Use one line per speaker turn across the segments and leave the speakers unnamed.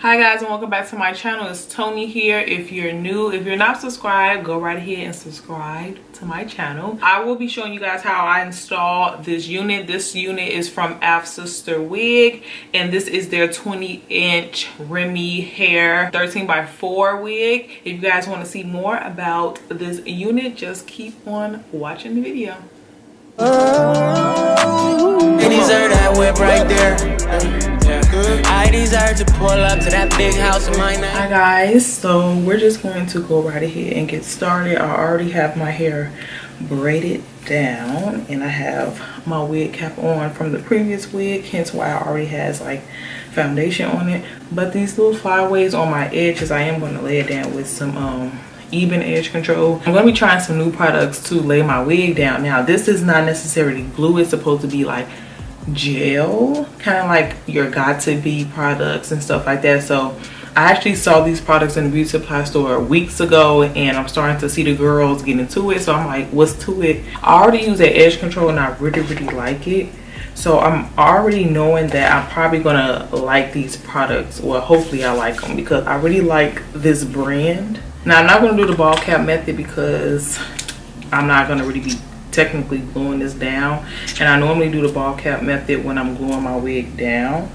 Hi guys, and welcome back to my channel. It's Tony here. If you're new, if you're not subscribed, go right ahead and subscribe to my channel. I will be showing you guys how I installed this unit. This unit is from Afsisterwig, and this is their 20-inch Remy hair 13x4 wig. If you guys want to see more about this unit, just keep on watching the video.
They deserve that whip right there. I deserve to pull up to that big house of mine.
Hi guys, so we're just going to go right ahead and get started. I already have my hair braided down and I have my wig cap on from the previous wig, hence why I already has like foundation on it. But these little flyaways on my edges, I am going to lay it down with some even edge control. I'm going to be trying some new products to lay my wig down. Now this is not necessarily glue, it's supposed to be like gel, kind of like your got to be products and stuff like that. So I actually saw these products in the beauty supply store weeks ago and I'm starting to see the girls get into it, so I'm like, what's to it? I already use that edge control and I really like it, so I'm already knowing that I'm probably gonna like these products. Well, hopefully I like them because I really like this brand. Now I'm not gonna do the ball cap method because I'm not gonna really be technically gluing this down, and I normally do the ball cap method when I'm gluing my wig down.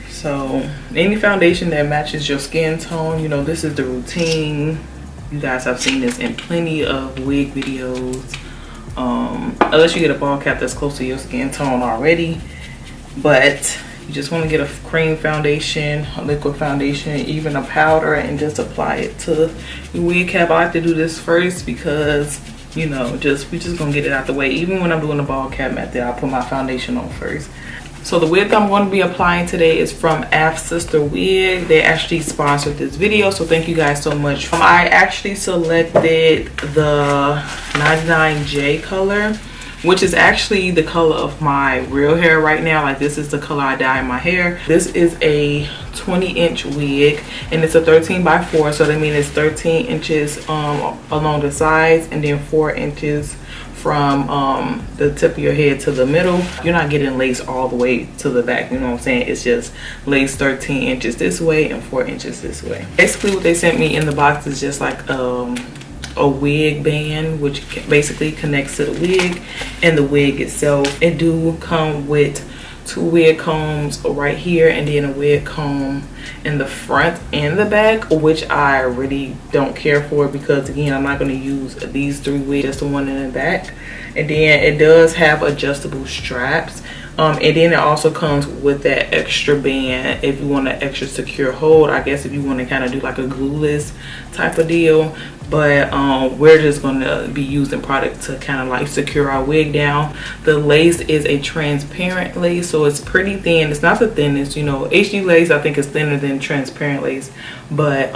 So any foundation that matches your skin tone, you know, this is the routine. You guys have seen this in plenty of wig videos, unless you get a ball cap that's close to your skin tone already. But you just want to get a cream foundation, a liquid foundation, even a powder, and just apply it to your wig cap. I like to do this first because, you know, we just gonna get it out the way. Even when I'm doing the ball cap method, I'll put my foundation on first. So the wig I'm going to be applying today is from Afsisterwig. They actually sponsored this video, so thank you guys so much. I actually selected the 99J color, which is actually the color of my real hair right now. Like, this is the color I dye in my hair. This is a 20-inch wig and it's a 13x4, so that means it's 13 inches along the sides and then 4 inches from the tip of your head to the middle. You're not getting lace all the way to the back, you know what I'm saying? It's just lace 13 inches this way and 4 inches this way. Basically what they sent me in the box is just like a wig band, which basically connects to the wig and the wig itself. It do come with 2 wig combs right here and then a wig comb in the front and the back, which I really don't care for because, again, I'm not going to use these 3 wigs, just the one in the back. And then it does have adjustable straps, and then it also comes with that extra band if you want an extra secure hold, I guess, if you want to kind of do like a glueless type of deal. But we're just going to be using product to kind of like secure our wig down. The lace is a transparent lace, so it's pretty thin. It's not the thinnest, you know, HD lace I think is thinner than transparent lace, but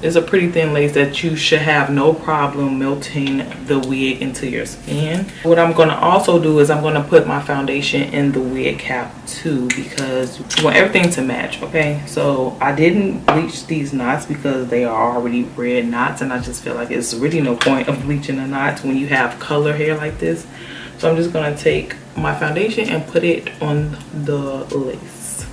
it's a pretty thin lace that you should have no problem melting the wig into your skin. What I'm going to also do is I'm going to put my foundation in the wig cap too, because you want everything to match. Okay, so I didn't bleach these knots because they are already red knots, and I just feel like it's really no point of bleaching the knots when you have color hair like this. So I'm just going to take my foundation and put it on the lace.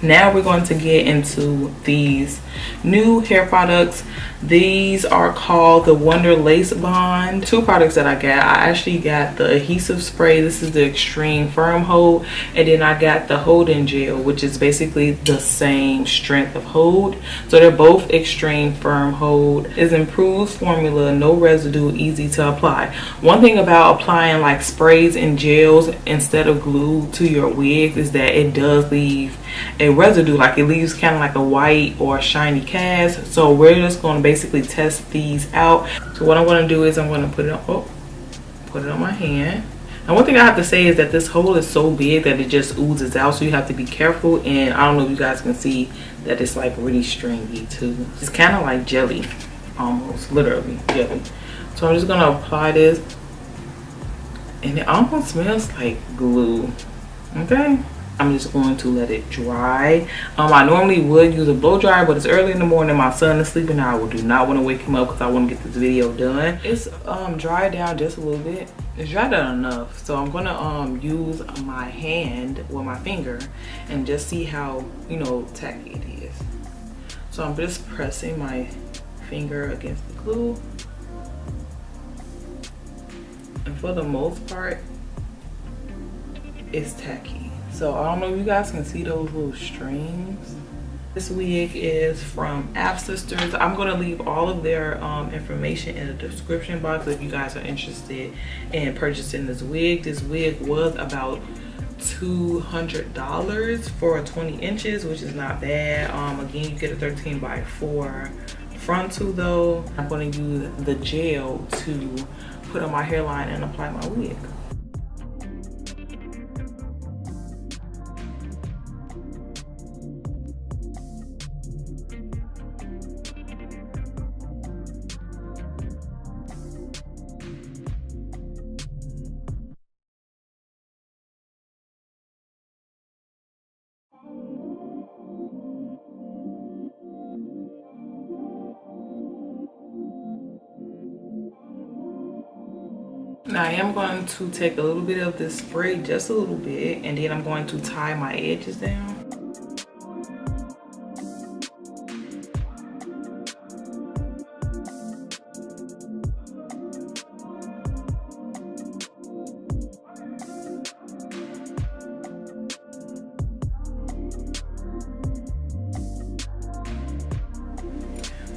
Now we're going to get into these new hair products. These are called the Wonder Lace Bond. 2 products that I got. I actually got the adhesive spray. This is the Extreme Firm Hold, and then I got the Holding Gel, which is basically the same strength of hold. So they're both Extreme Firm Hold. It's improved formula, no residue, easy to apply. One thing about applying like sprays and gels instead of glue to your wigs is that it does leave a residue, like it leaves kind of like a white or shiny cast. So we're just going to basically test these out. So what I'm going to do is I'm going to put it on my hand. And one thing I have to say is that this hole is so big that it just oozes out, so you have to be careful. And I don't know if you guys can see that it's like really stringy too. It's kind of like jelly, almost, literally jelly. So I'm just going to apply this, and it almost smells like glue. Okay, I'm just going to let it dry. I normally would use a blow dryer, but it's early in the morning. My son is sleeping now. I do not want to wake him up because I want to get this video done. It's dried down just a little bit. It's dried down enough. So I'm gonna use my hand with my finger and just see how, you know, tacky it is. So I'm just pressing my finger against the glue. And for the most part, it's tacky. So I don't know if you guys can see those little strings. This wig is from Afsisterwig. I'm gonna leave all of their information in the description box if you guys are interested in purchasing this wig. This wig was about $200 for 20 inches, which is not bad. Again, you get a 13x4 frontal though. I'm gonna use the gel to put on my hairline and apply my wig. Now I am going to take a little bit of this spray, just a little bit, and then I'm going to tie my edges down.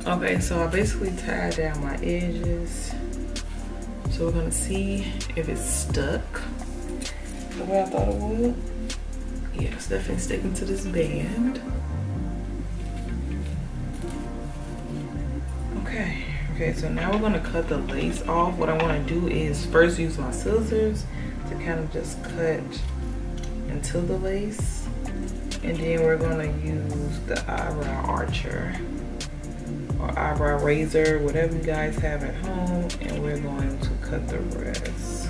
Okay, so I basically tied down my edges. So we're gonna see if it's stuck the way I thought it would. Yeah, it's definitely sticking to this band. Okay, so now we're gonna cut the lace off. What I wanna do is first use my scissors to kind of just cut into the lace. And then we're gonna use the eyebrow archer or eyebrow razor, whatever you guys have at home, and we're going to cut the rest.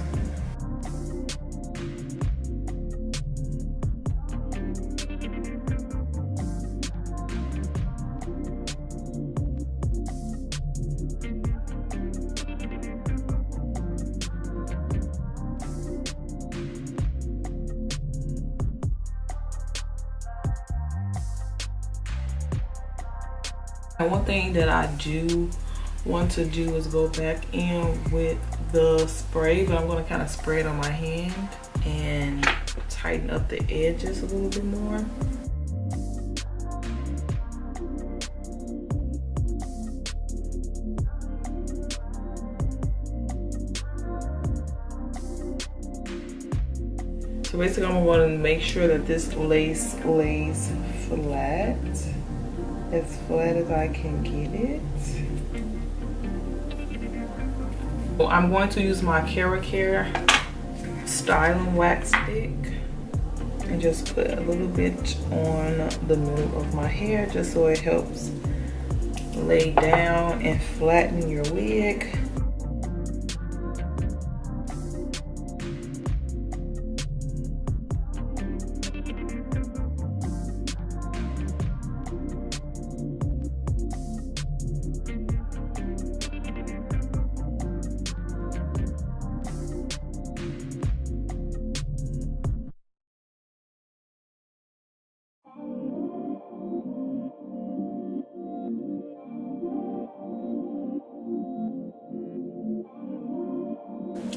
And one thing that I do want to do is go back in with the spray, but I'm going to kind of spray it on my hand and tighten up the edges a little bit more. So basically I'm going to make sure that this lace lays flat as I can get it. So I'm going to use my Care styling wax stick and just put a little bit on the middle of my hair just so it helps lay down and flatten your wig.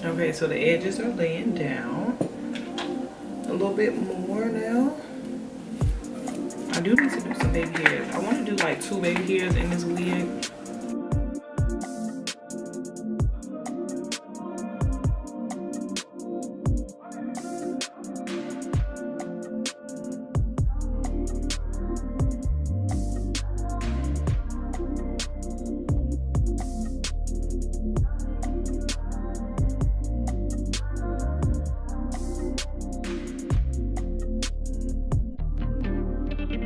Okay, so the edges are laying down a little bit more now. I do need to do some baby hairs. I want to do like 2 baby hairs in this wig.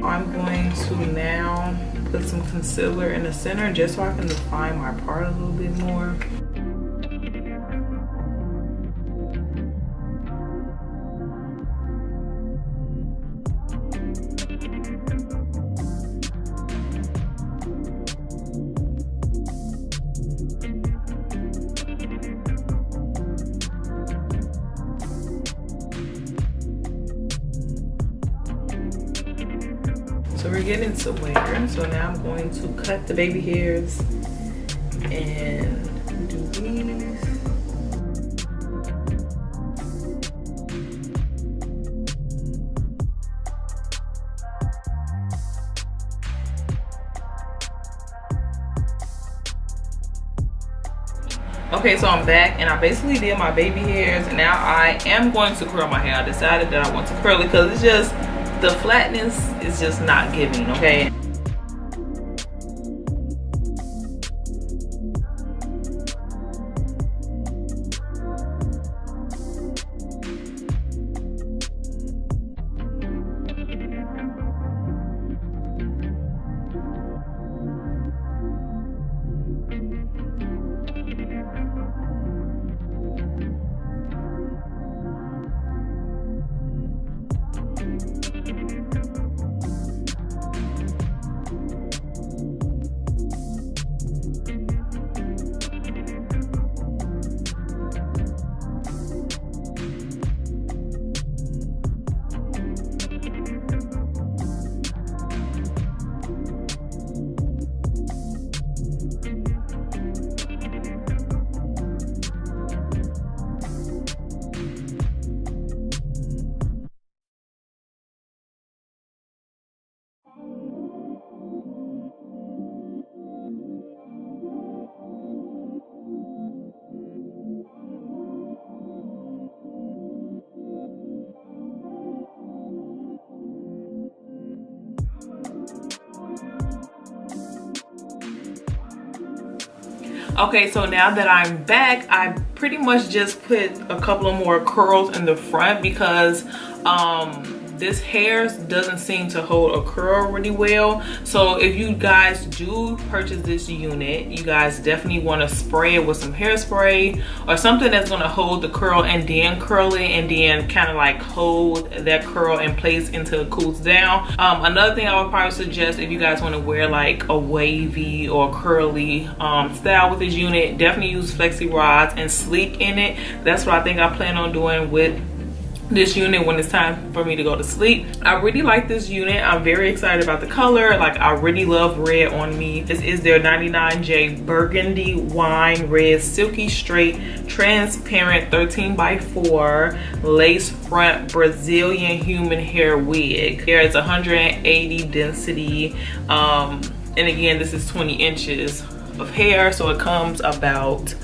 I'm going to now put some concealer in the center just so I can define my part a little bit more. we're getting to wear. So now I'm going to cut the baby hairs and do these. Okay, so I'm back and I basically did my baby hairs. Now I am going to curl my hair. I decided that I want to curl it because it's just, the flatness is just not giving, okay? Okay, so now that I'm back, I pretty much just put a couple of more curls in the front because this hair doesn't seem to hold a curl really well. So if you guys do purchase this unit, you guys definitely want to spray it with some hairspray or something that's going to hold the curl and then curl it and then kind of like hold that curl in place until it cools down. Another thing I would probably suggest, if you guys want to wear like a wavy or curly style with this unit, definitely use flexi rods and sleek in it. That's what I think I plan on doing with this unit when it's time for me to go to sleep. I really like this unit. I'm very excited about the color. Like, I really love red on me. This is their 99J Burgundy Wine Red Silky Straight Transparent 13x4 Lace Front Brazilian Human Hair Wig. Here it's 180 density. And again, this is 20 inches of hair, so it comes about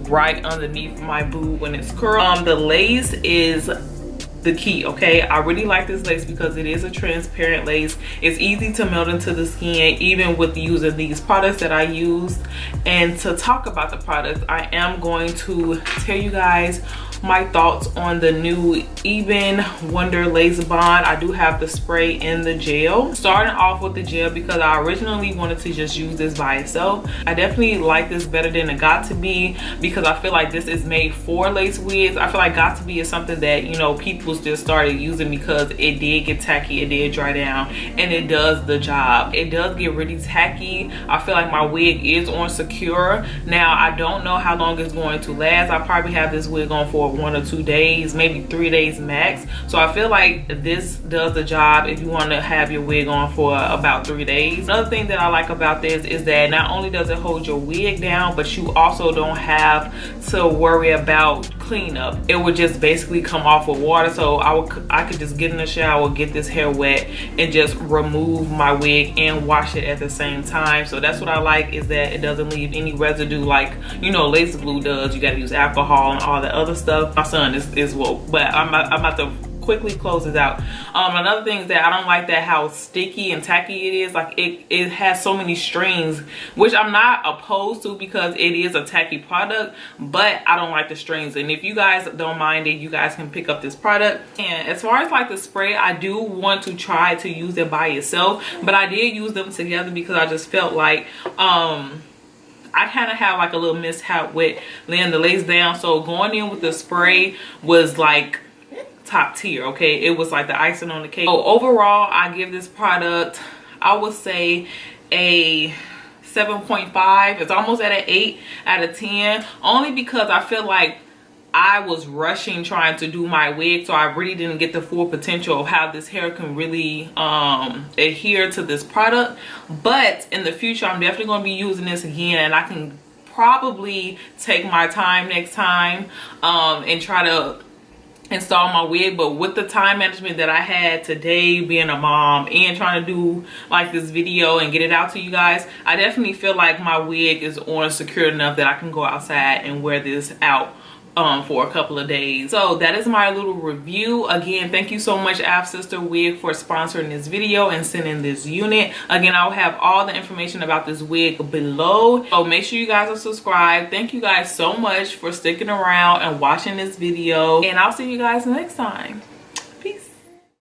right underneath my boob when it's curled. The lace is the key, okay? I really like this lace because it is a transparent lace. It's easy to melt into the skin, even with using these products that I use. And to talk about the products, I am going to tell you guys my thoughts on the new Even Wonder Lace Bond. I do have the spray and the gel. Starting off with the gel because I originally wanted to just use this by itself. I definitely like this better than it Got To Be because I feel like this is made for lace wigs. I feel like Got To Be is something that, you know, people just started using because it did get tacky, it did dry down, and it does the job. It does get really tacky. I feel like my wig is on secure. Now, I don't know how long it's going to last. I probably have this wig on for 1 or 2 days, maybe 3 days max. So I feel like this does the job if you want to have your wig on for about 3 days. Another thing that I like about this is that not only does it hold your wig down, but you also don't have to worry about cleanup. It would just basically come off with water. So I could just get in the shower, get this hair wet, and just remove my wig and wash it at the same time. So that's what I like, is that it doesn't leave any residue like, you know, lace glue does. You got to use alcohol and all the other stuff. My son is woke, but I'm about to quickly close this out. Another thing is that I don't like that how sticky and tacky it is. Like, it has so many strings, which I'm not opposed to because it is a tacky product, but I don't like the strings. And if you guys don't mind it, you guys can pick up this product. And as far as like the spray, I do want to try to use it by itself, but I did use them together because I just felt like I kind of had like a little mishap with laying the lace down. So going in with the spray was like top tier, okay? It was like the icing on the cake. So overall, I give this product, I would say, a 7.5. It's almost at an 8 out of 10, only because I feel like I was rushing trying to do my wig, so I really didn't get the full potential of how this hair can really adhere to this product. But in the future, I'm definitely going to be using this again, and I can probably take my time next time and try to install my wig. But with the time management that I had today, being a mom and trying to do like this video and get it out to you guys, I definitely feel like my wig is on secure enough that I can go outside and wear this out for a couple of days. So that is my little review. Again, thank you so much Afsisterwig for sponsoring this video and sending this unit. Again, I'll have all the information about this wig below, so make sure you guys are subscribed. Thank you guys so much for sticking around and watching this video, and I'll see you guys next time.